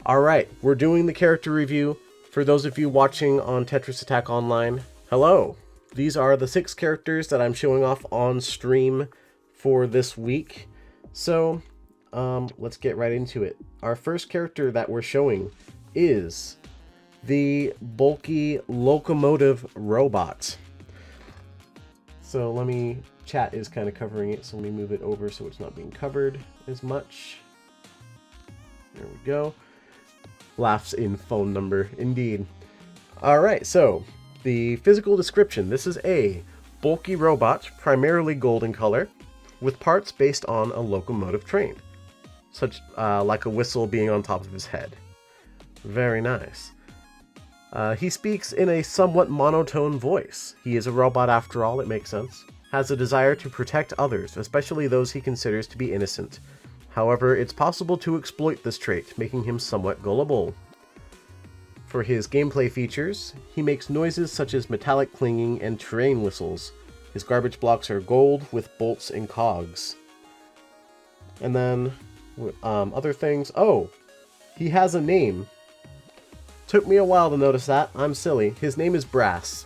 Alright, we're doing the character review. For those of you watching on Tetris Attack Online, hello! These are the 6 characters that I'm showing off on stream for this week. So, let's get right into it. Our first character that we're showing is the bulky locomotive robot. So chat is kind of covering it, so let me move it over so it's not being covered as much. There we go. Laughs in phone number, indeed. Alright, so the physical description. This is a bulky robot, primarily gold in color, with parts based on a locomotive train, such like a whistle being on top of his head. Very nice. He speaks in a somewhat monotone voice. He is a robot after all, it makes sense. Has a desire to protect others, especially those he considers to be innocent. However, it's possible to exploit this trait, making him somewhat gullible. For his gameplay features, he makes noises such as metallic clanging and train whistles. His garbage blocks are gold with bolts and cogs. And then, other things. Oh, he has a name. Took me a while to notice that. I'm silly. His name is Brass.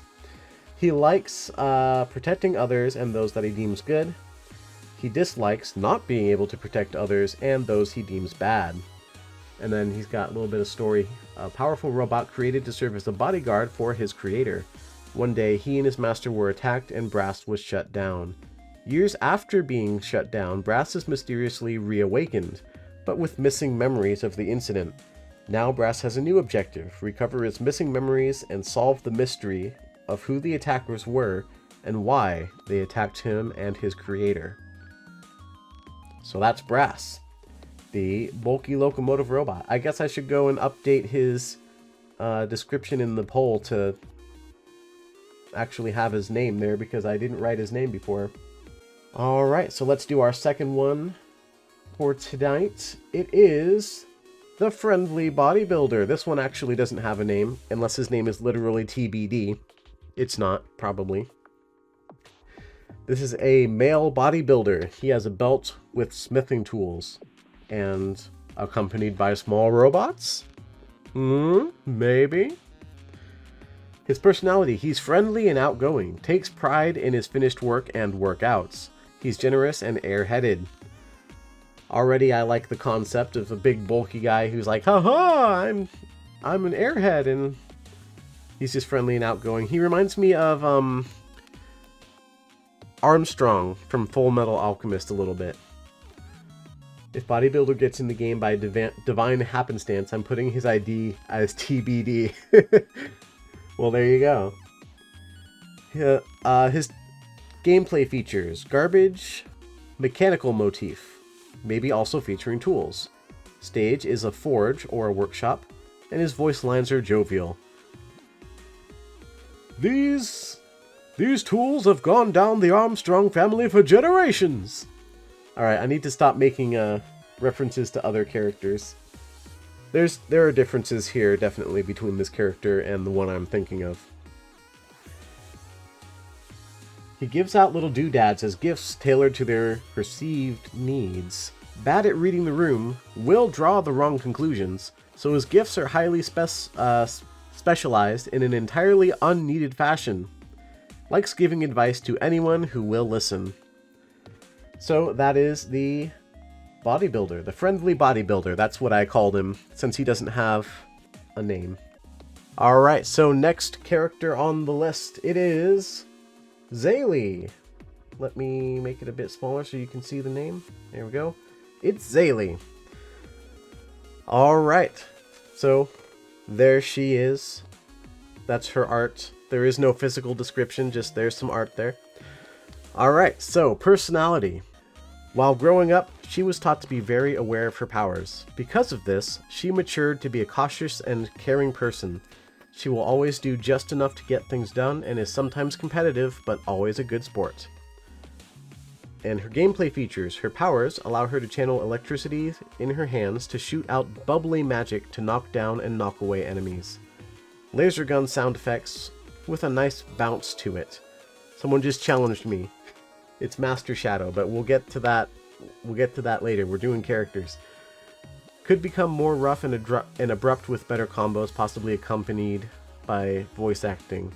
He likes protecting others and those that he deems good. He dislikes not being able to protect others and those he deems bad. And then he's got a little bit of story. A powerful robot created to serve as a bodyguard for his creator. One day, he and his master were attacked and Brass was shut down. Years after being shut down, Brass is mysteriously reawakened, but with missing memories of the incident. Now Brass has a new objective: recover his missing memories and solve the mystery of who the attackers were and why they attacked him and his creator. So that's Brass, the bulky locomotive robot. I guess I should go and update his description in the poll to actually have his name there, because I didn't write his name before. Alright, so let's do our second one for tonight. It is the Friendly Bodybuilder. This one actually doesn't have a name, unless his name is literally TBD. It's not, probably. This is a male bodybuilder. He has a belt with smithing tools and accompanied by small robots? Maybe? His personality: he's friendly and outgoing, takes pride in his finished work and workouts. He's generous and airheaded. Already I like the concept of a big bulky guy who's like, haha, I'm an airhead, and he's just friendly and outgoing. He reminds me of Armstrong from Full Metal Alchemist a little bit. If Bodybuilder gets in the game by divine happenstance, I'm putting his ID as TBD. Well, there you go. His gameplay features: garbage, mechanical motif, maybe also featuring tools. Stage is a forge or a workshop, and his voice lines are jovial. These tools have gone down the Armstrong family for generations. Alright, I need to stop making references to other characters. There are differences here, definitely, between this character and the one I'm thinking of. He gives out little doodads as gifts tailored to their perceived needs. Bad at reading the room, will draw the wrong conclusions, so his gifts are highly specialized in an entirely unneeded fashion. Likes giving advice to anyone who will listen. So that is the bodybuilder, the Friendly Bodybuilder. That's what I called him, since he doesn't have a name. Alright, so next character on the list, it is Zaylee. Let me make it a bit smaller so you can see the name. There we go. It's Zaylee. Alright, so there she is. That's her art. There is no physical description, just there's some art there. Alright, so personality. While growing up, she was taught to be very aware of her powers. Because of this, she matured to be a cautious and caring person. She will always do just enough to get things done and is sometimes competitive, but always a good sport. And her gameplay features: her powers allow her to channel electricity in her hands to shoot out bubbly magic to knock down and knock away enemies. Laser gun sound effects with a nice bounce to it. Someone just challenged me. It's Master Shadow, but we'll get to that later. We're doing characters. Could become more rough and abrupt with better combos, possibly accompanied by voice acting.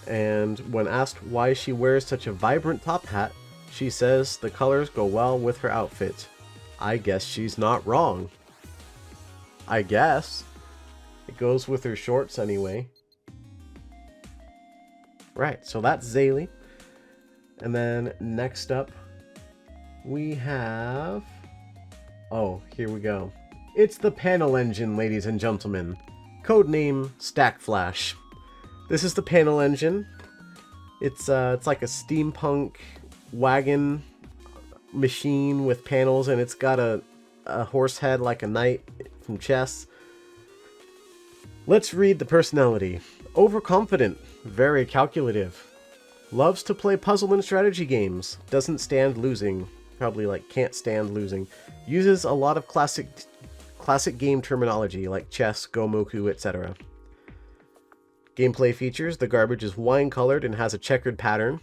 And when asked why she wears such a vibrant top hat, she says the colors go well with her outfit. I guess she's not wrong. I guess. It goes with her shorts anyway. Right, so that's Zaylee. And then next up, we have... Oh, here we go. It's the panel engine, ladies and gentlemen. Codename Stackflash. This is the panel engine. It's like a steampunk wagon machine with panels, and it's got a horse head like a knight from chess. Let's read the personality. Overconfident, very calculative. Loves to play puzzle and strategy games. Doesn't stand losing. Probably like can't stand losing. Uses a lot of classic game terminology like chess, gomoku, etc. Gameplay features: the garbage is wine colored and has a checkered pattern,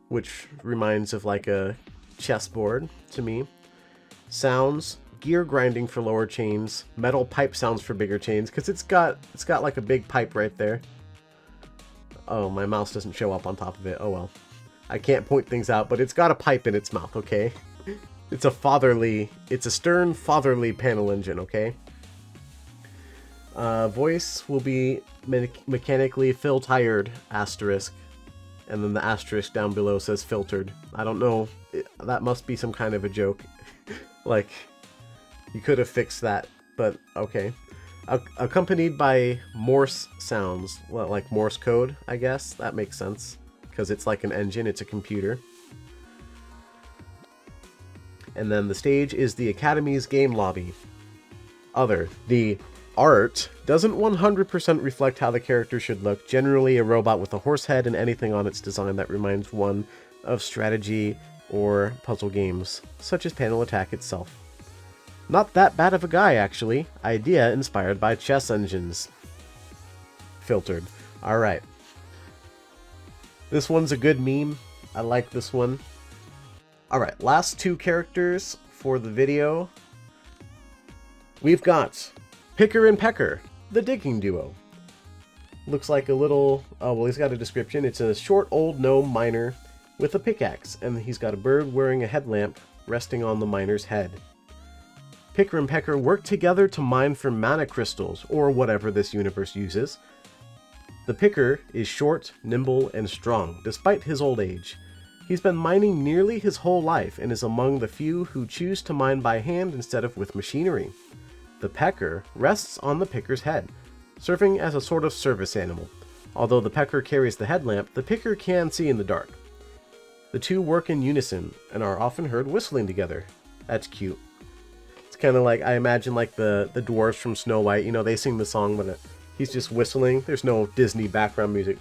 which reminds of like a chessboard to me. Sounds: gear grinding for lower chains, metal pipe sounds for bigger chains, because it's got like a big pipe right there. Oh, my mouse doesn't show up on top of it. Oh well. I can't point things out, but it's got a pipe in its mouth, okay? It's a stern, fatherly panel engine, okay? Voice will be mechanically fill-tired, asterisk. And then the asterisk down below says filtered. I don't know. That must be some kind of a joke. Like, you could have fixed that, but okay. Accompanied by Morse sounds, well, like Morse code, I guess. That makes sense, because it's like an engine, it's a computer. And then the stage is the Academy's game lobby. The art doesn't 100% reflect how the character should look. Generally a robot with a horse head and anything on its design that reminds one of strategy or puzzle games, such as Panel Attack itself. Not that bad of a guy, actually. Idea inspired by chess engines. Filtered. Alright. This one's a good meme. I like this one. Alright, last two characters for the video. We've got Picker and Pecker, the digging duo. Looks like a little... Oh, well, he's got a description. It's a short old gnome miner with a pickaxe, and he's got a bird wearing a headlamp resting on the miner's head. Picker and Pecker work together to mine for mana crystals, or whatever this universe uses. The Picker is short, nimble, and strong, despite his old age. He's been mining nearly his whole life, and is among the few who choose to mine by hand instead of with machinery. The Pecker rests on the Picker's head, serving as a sort of service animal. Although the Pecker carries the headlamp, the Picker can see in the dark. The two work in unison, and are often heard whistling together. That's cute. It's kind of like, I imagine like the dwarves from Snow White, you know, they sing the song, but he's just whistling. There's no Disney background music.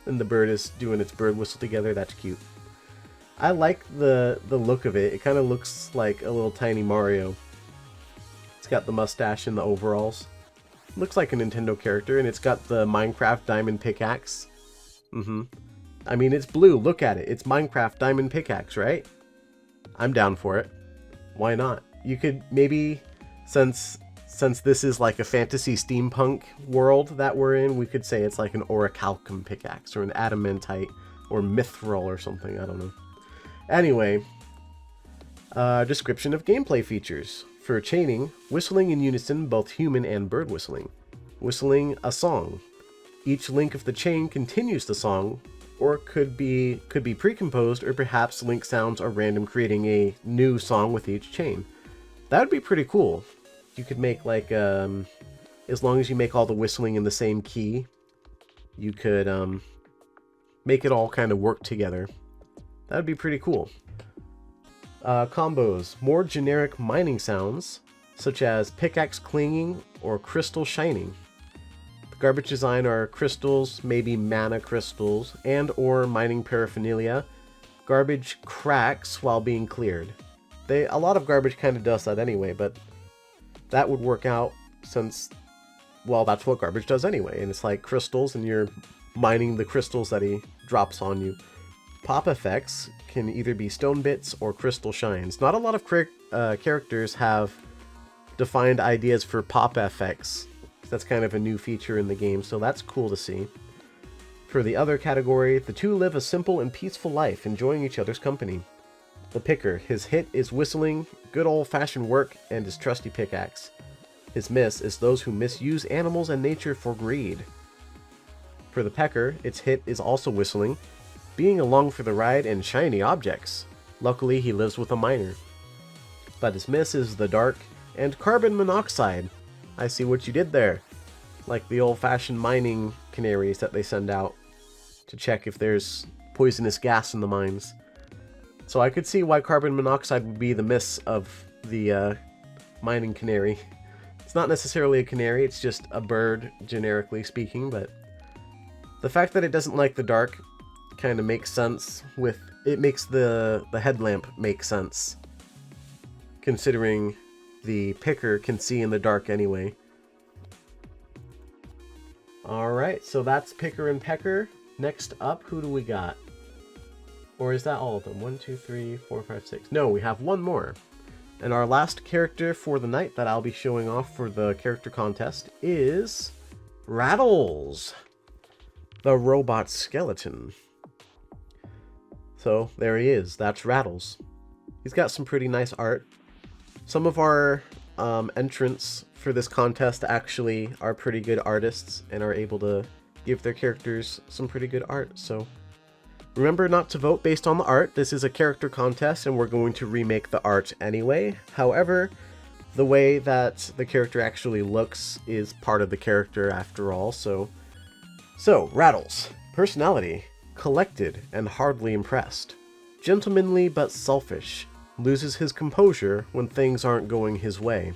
And the bird is doing its bird whistle together. That's cute. I like the look of it. It kind of looks like a little tiny Mario. It's got the mustache and the overalls. Looks like a Nintendo character, and it's got the Minecraft diamond pickaxe. I mean, it's blue. Look at it. It's Minecraft diamond pickaxe, right? I'm down for it. Why not? You could maybe, since this is like a fantasy steampunk world that we're in, we could say it's like an orichalcum pickaxe or an adamantite or mithril or something. I don't know. Anyway, description of gameplay features. For chaining, whistling in unison, both human and bird whistling. Whistling a song. Each link of the chain continues the song, or could be pre-composed, or perhaps link sounds are random, creating a new song with each chain. That would be pretty cool. You could make like, as long as you make all the whistling in the same key, you could make it all kind of work together. That would be pretty cool. Combos. More generic mining sounds, such as pickaxe clinging or crystal shining. The garbage design are crystals, maybe mana crystals, and or mining paraphernalia. Garbage cracks while being cleared. A lot of garbage kind of does that anyway, but that would work out since, well, that's what garbage does anyway. And it's like crystals, and you're mining the crystals that he drops on you. pop effects can either be stone bits or crystal shines. Not a lot of characters have defined ideas for pop effects. That's kind of a new feature in the game, so that's cool to see. For the other category, the two live a simple and peaceful life, enjoying each other's company. The Picker, his hit is whistling, good old-fashioned work, and his trusty pickaxe. His miss is those who misuse animals and nature for greed. For the Pecker, its hit is also whistling, being along for the ride, and shiny objects. Luckily, he lives with a miner. But his miss is the dark and carbon monoxide. I see what you did there. Like the old-fashioned mining canaries that they send out to check if there's poisonous gas in the mines. So I could see why carbon monoxide would be the miss of the mining canary. It's not necessarily a canary, it's just a bird, generically speaking, but the fact that it doesn't like the dark kind of makes sense with... It makes the headlamp make sense, considering the Picker can see in the dark anyway. Alright, so that's Picker and Pecker. Next up, who do we got? Or is that all of them? 1, 2, 3, 4, 5, 6. No, we have one more. And our last character for the night that I'll be showing off for the character contest is Rattles, the robot skeleton. So there he is. That's Rattles. He's got some pretty nice art. Some of our entrants for this contest actually are pretty good artists and are able to give their characters some pretty good art. So remember not to vote based on the art. This is a character contest and we're going to remake the art anyway. However, the way that the character actually looks is part of the character after all. So Rattles. Personality: collected and hardly impressed. Gentlemanly but selfish. Loses his composure when things aren't going his way.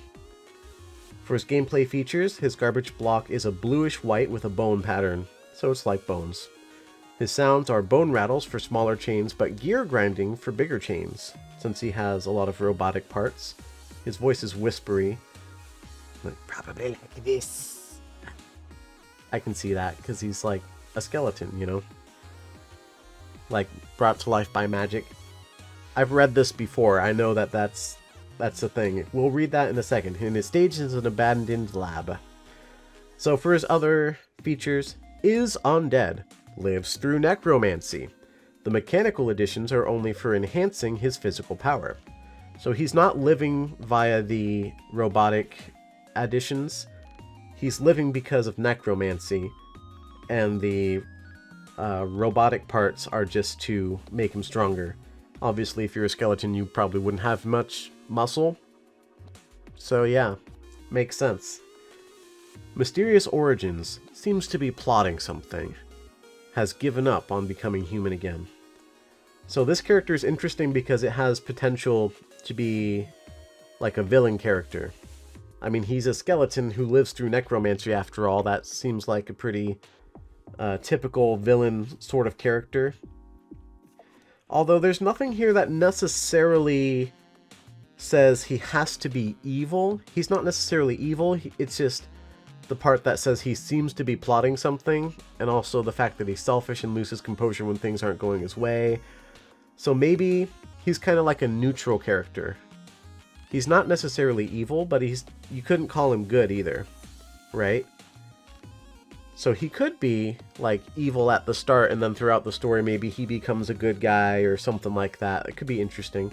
For his gameplay features, his garbage block is a bluish white with a bone pattern, so it's like bones. His sounds are bone rattles for smaller chains, but gear grinding for bigger chains, since he has a lot of robotic parts. His voice is whispery. Like, probably like this. I can see that, because he's like a skeleton, you know? Like, brought to life by magic. I've read this before. I know that that's the thing. We'll read that in a second. And his stage is an abandoned lab. So for his other features, is undead. Lives through necromancy. The mechanical additions are only for enhancing his physical power. So he's not living via the robotic additions. He's living because of necromancy. And the robotic parts are just to make him stronger. Obviously, if you're a skeleton, you probably wouldn't have much muscle. So yeah, makes sense. Mysterious origins. Seems to be plotting something. Has given up on becoming human again. So this character is interesting because it has potential to be like a villain character. I mean, he's a skeleton who lives through necromancy after all. That seems like a pretty typical villain sort of character. Although there's nothing here that necessarily says he has to be evil. He's not necessarily evil, it's just the part that says he seems to be plotting something, and also the fact that he's selfish and loses composure when things aren't going his way. So maybe he's kind of like a neutral character. He's not necessarily evil, but you couldn't call him good either, right? So he could be, like, evil at the start, and then throughout the story, maybe he becomes a good guy or something like that. It could be interesting.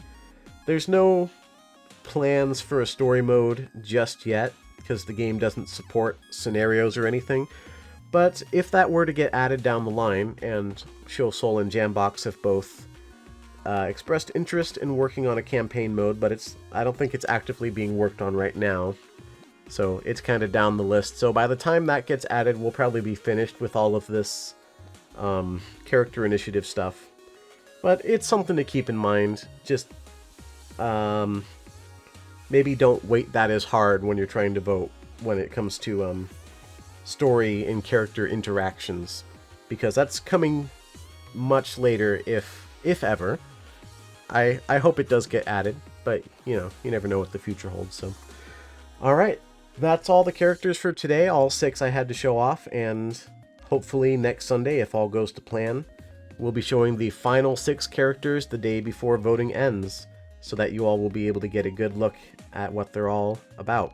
There's no plans for a story mode just yet, because the game doesn't support scenarios or anything. But if that were to get added down the line, and Show Soul and Jambox have both expressed interest in working on a campaign mode, but I don't think it's actively being worked on right now. So it's kind of down the list. So by the time that gets added, we'll probably be finished with all of this character initiative stuff. But it's something to keep in mind. Just maybe don't weight that as hard when you're trying to vote when it comes to story and character interactions. Because that's coming much later, if ever. I hope it does get added, but you know, you never know what the future holds. So, alright. That's all the characters for today, all 6 I had to show off, and hopefully next Sunday, if all goes to plan, we'll be showing the final 6 characters the day before voting ends, so that you all will be able to get a good look at what they're all about.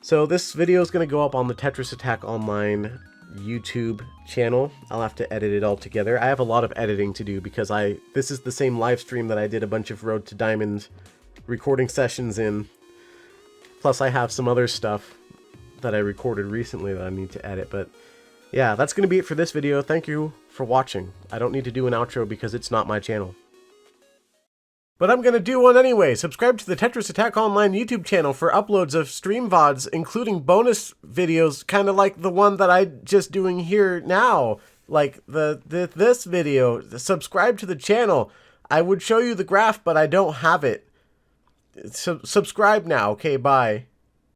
So this video is going to go up on the Tetris Attack Online YouTube channel. I'll have to edit it all together. I have a lot of editing to do because this is the same live stream that I did a bunch of Road to Diamond recording sessions in. Plus I have some other stuff that I recorded recently that I need to edit. But yeah, that's going to be it for this video. Thank you for watching. I don't need to do an outro because it's not my channel. But I'm going to do one anyway. Subscribe to the Tetris Attack Online YouTube channel for uploads of stream VODs, including bonus videos, kind of like the one that I'm just doing here now. Like this video. Subscribe to the channel. I would show you the graph, but I don't have it. Subscribe now. Okay, bye.